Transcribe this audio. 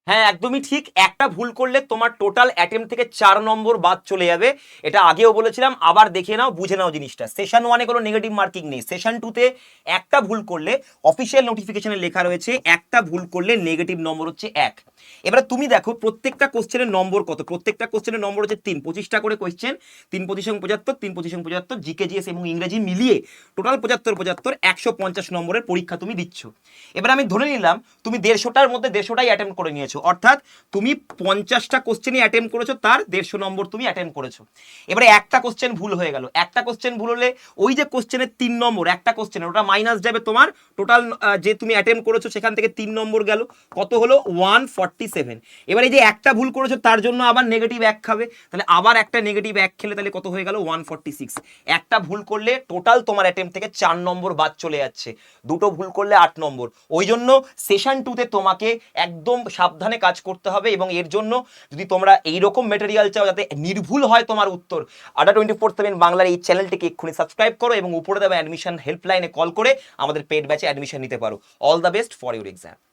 হ্যাঁ একদমই ঠিক, একটা ভুল করলে তোমার টোটাল অ্যাটেম্প থেকে 4 নম্বর বাদ চলে যাবে। এটা আগেও বলেছিলাম, আবার দেখে নাও, বুঝে নাও জিনিসটা। সেশন 1-এ কোনো নেগেটিভ মার্কিং নেই, সেশন 2-তে একটা ভুল করলে অফিসিয়াল নোটিফিকেশনে লেখা রয়েছে একটা ভুল করলে নেগেটিভ নম্বর হচ্ছে 1। এবারে তুমি দেখো প্রত্যেকটা কোশ্চেনের নম্বর কত, প্রত্যেকটা কোশ্চেনের নম্বর হচ্ছে 3, 25টা করে কোশ্চেন, 3×75, 3×75, জিকে জিএস এবং ইংরেজি মিলিয়ে টোটাল 75, 150 নম্বরের পরীক্ষা তুমি দিচ্ছ। এবার আমি ধরে নিলাম তুমি 150টার মধ্যে 150টাই অ্যাটেম্প করে নিয়েছো, অর্থাৎ তুমি 50টা কোশ্চেনই অ্যাটেম্প করেছো, তার 150 নম্বর তুমি অ্যাটেম্প করেছো। এবারে একটা কোশ্চেন ভুল হয়ে গেল, একটা কোশ্চেন ভুল হলে ওই যে কোশ্চেনের 3 নম্বর, একটা কোশ্চেনের ওটা মাইনাস যাবে তোমার টোটাল যে তুমি অ্যাটেম্প করেছো সেখান থেকে 3 নম্বর গেল, কত হলো 147। এবার এই যে একটা ভুল করেছো তার জন্য আবার নেগেটিভ 1 খাবে, তাহলে আবার একটা নেগেটিভ 1 খেলে তাহলে কত হয়ে গেল 146। একটা ভুল করলে টোটাল তোমার অ্যাটেম্প থেকে 4 নম্বর বাদ চলে যাচ্ছে, দুটো ভুল করলে 8 নম্বর। ওই জন্য সেশন 2-তে তোমাকে একদম সাবধানে কাজ করতে হবে, এবং এর জন্য যদি তোমরা এইরকম মেটেরিয়াল চাও যাতে নির্ভুল হয় তোমার উত্তর, আড্ডা 24/7 বাংলার এই চ্যানেলটিকে এক্ষুনি সাবস্ক্রাইব করো এবং উপরে দেওয়া অ্যাডমিশন হেল্পলাইনে কল করে আমাদের পেড ব্যাচে অ্যাডমিশন নিতে পারো। All the best for your exam.